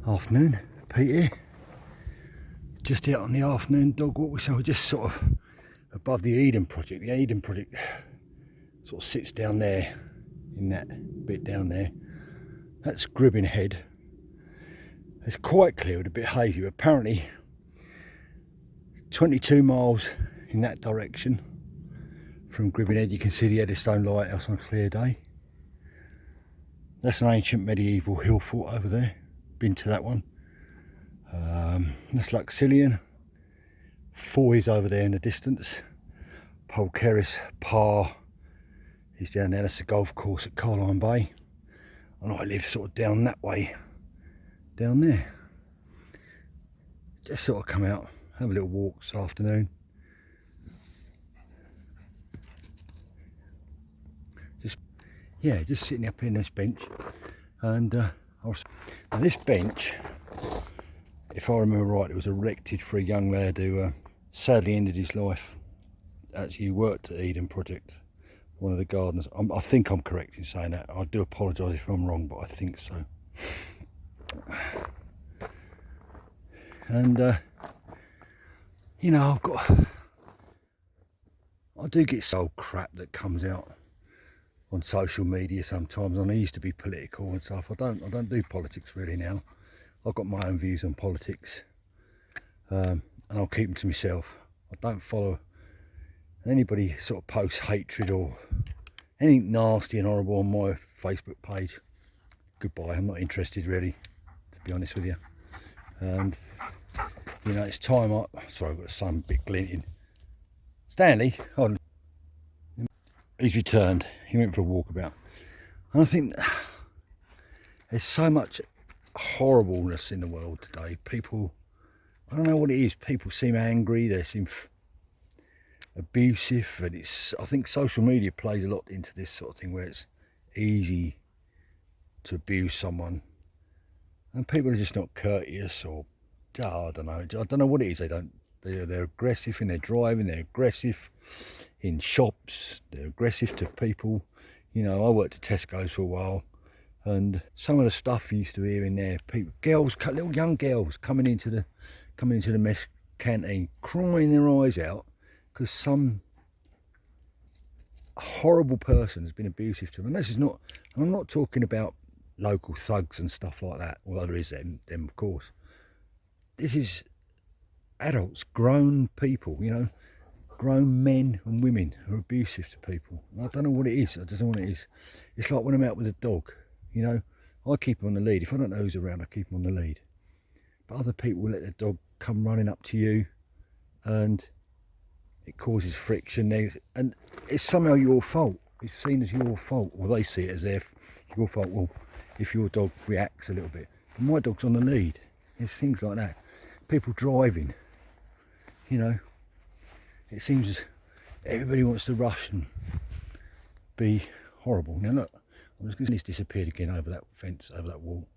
Afternoon, Pete here. Just out on the afternoon dog walk, so we're just sort of above the Eden Project. The Eden Project sort of sits down there, in that bit down there. That's Gribbin Head. It's quite clear, a bit hazy, but apparently 22 miles in that direction from Gribbin Head you can see the Eddystone Lighthouse on a clear day. That's an ancient medieval hill fort over there. Been to that one. That's Luxillian. Foy's over there in the distance. Polkeris Par is down there. That's the golf course at Carline Bay. And I live sort of down that way, down there. Just sort of come out, have a little walk this afternoon. Just sitting up in this bench, and now this bench, if I remember right, it was erected for a young lad who sadly ended his life. Actually worked at Eden Project, one of the gardeners. I think I'm correct in saying that. I do apologise if I'm wrong, but I think so. And you know, I do get so crap that comes out on social media sometimes, and I used to be political and stuff. I don't do politics really now. I've got my own views on politics, and I'll keep them to myself. I don't follow anybody sort of posts hatred or anything nasty and horrible on my Facebook page. Goodbye, I'm not interested really, to be honest with you. And you know, it's time sorry, I've got the sun a bit glinting. Stanley, hold on. He's returned. He went for a walkabout. And I think there's so much horribleness in the world today. People, I don't know what it is, people seem angry, they seem abusive, and I think social media plays a lot into this sort of thing where it's easy to abuse someone. And people are just not courteous, or I don't know what it is. They're aggressive in their driving, they're aggressive in shops, they're aggressive to people. You know, I worked at Tesco's for a while, and some of the stuff you used to hear in there, little young girls coming into the mess canteen crying their eyes out because some horrible person has been abusive to them. And this is not, and I'm not talking about local thugs and stuff like that, although there is them of course. This is adults, grown people, you know, grown men and women who are abusive to people. And I don't know what it is. I just don't know what it is. It's like when I'm out with a dog, you know, I keep him on the lead. If I don't know who's around, I keep him on the lead. But other people will let their dog come running up to you, and it causes friction. And it's somehow your fault. It's seen as your fault, or they see it as if your fault. Well, if your dog reacts a little bit, but my dog's on the lead. There's things like that. People driving, you know, it seems as everybody wants to rush and be horrible. Now look, I'm just going to see this disappeared again over that fence, over that wall.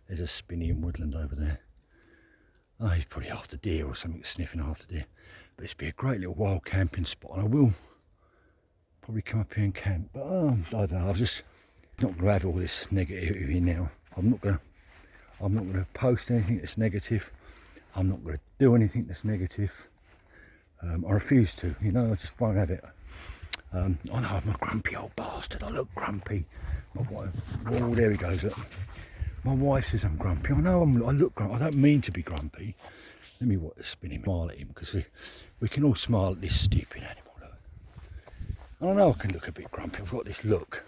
There's a spinny woodland over there. Oh, he's probably after deer or something, sniffing after deer. But it's be a great little wild camping spot, and I will probably come up here and camp. But I don't know, I'm just not going to have all this negativity now. I'm not going to post anything that's negative. I'm not going to do anything that's negative. I refuse to, you know, I just won't have it. I know I'm a grumpy old bastard. I look grumpy. My wife, oh, there he goes, look. My wife says I'm grumpy. I know I look grumpy. I don't mean to be grumpy. Let me spin him, smile at him, because we can all smile at this stupid animal. Look. I know I can look a bit grumpy. I've got this look,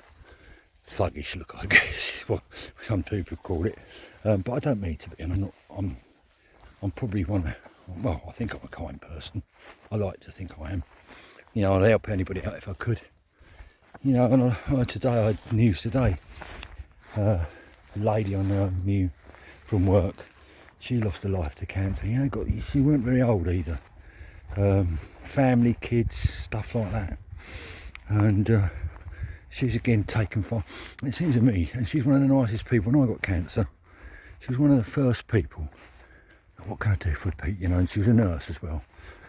thuggish look, I guess, is what some people call it. But I don't mean to be, and I'm probably I think I'm a kind person. I like to think I am. You know, I'd help anybody out if I could. You know, and I had news today. A lady I knew from work, she lost her life to cancer. You know, she weren't very old either. Family, kids, stuff like that. And she's again taken from, it seems to me, and she's one of the nicest people. When I got cancer, she was one of the first people. What can I do for Pete, you know? And she was a nurse as well,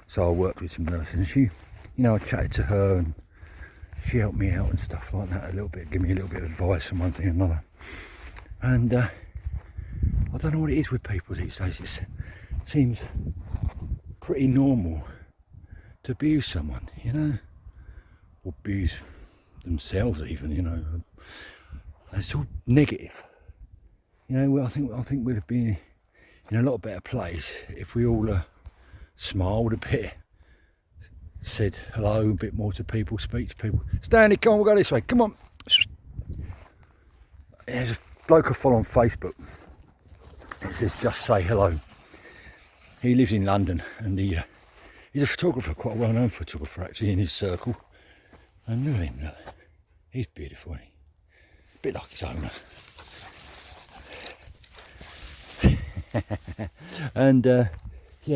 so I worked with some nurses, and she, you know, I chatted to her, and she helped me out and stuff like that a little bit, give me a little bit of advice on one thing and another. And I don't know what it is with people these days. It seems pretty normal to abuse someone, you know, or abuse themselves even, you know. It's all negative. You know, well, I think we'd have been in a lot better place if we all smiled a bit, said hello a bit more to people, speak to people. Stanley, come on, we'll go this way. Come on. There's a bloke I follow on Facebook. It says just say hello. He lives in London, and he's a photographer, quite a well-known photographer actually in his circle. And look at him, look. He's beautiful, isn't he? A bit like his owner. And yeah,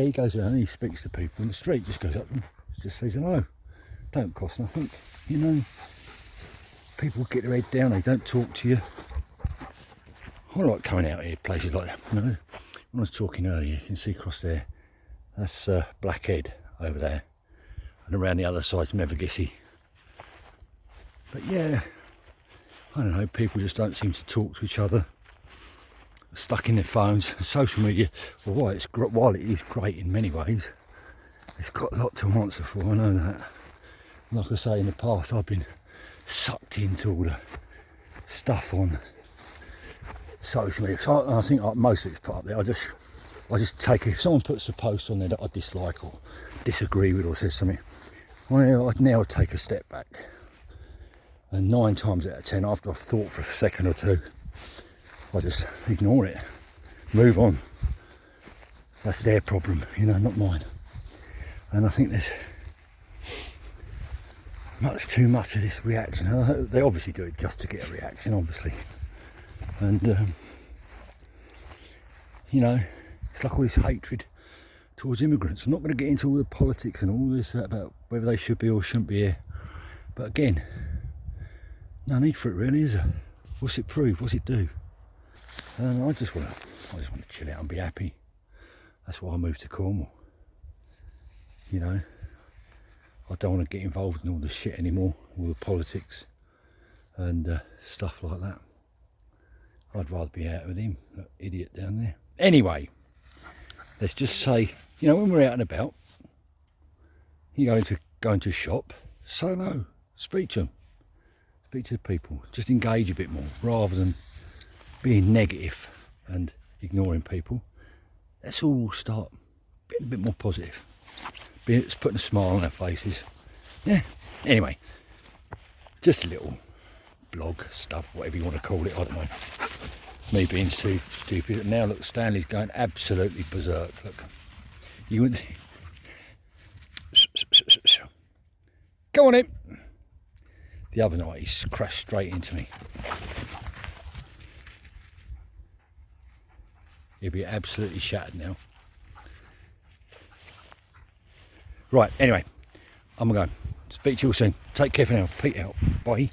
he goes around and he speaks to people in the street, just goes up and just says hello. Don't cost nothing, you know. People get their head down, they don't talk to you. I like coming out here, places like that, you know. When I was talking earlier, you can see across there, that's Blackhead over there, and around the other side's Mevagissey. But yeah, I don't know, people just don't seem to talk to each other, stuck in their phones. Social media, well, while it is great in many ways, it's got a lot to answer for, I know that. Like I say, in the past I've been sucked into all the stuff on social media. So I think like most of it's put up there. I just take it. If someone puts a post on there that I dislike or disagree with or says something, well, I'd now take a step back. And 9 times out of 10, after I've thought for a second or two, I just ignore it, move on. That's their problem, you know, not mine. And I think there's much too much of this reaction. They obviously do it just to get a reaction, obviously. And you know, it's like all this hatred towards immigrants. I'm not going to get into all the politics and all this about whether they should be or shouldn't be here. But again, no need for it really, is there? What's it prove? What's it do? I just want to chill out and be happy. That's why I moved to Cornwall. You know, I don't want to get involved in all the shit anymore, all the politics and stuff like that. I'd rather be out with him, that idiot down there. Anyway, let's just say, you know, when we're out and about, you go into a shop, say hello, speak to them, speak to the people, just engage a bit more rather than being negative and ignoring people. Let's all start being a bit more positive. It's putting a smile on our faces. Yeah. Anyway, just a little blog stuff, whatever you want to call it. I don't know. Me being too stupid. And now look, Stanley's going absolutely berserk. Look, you would. Go on in. The other night he crashed straight into me. He'll be absolutely shattered now. Right, anyway, I'm going to go. Speak to you all soon. Take care for now. Pete out. Bye.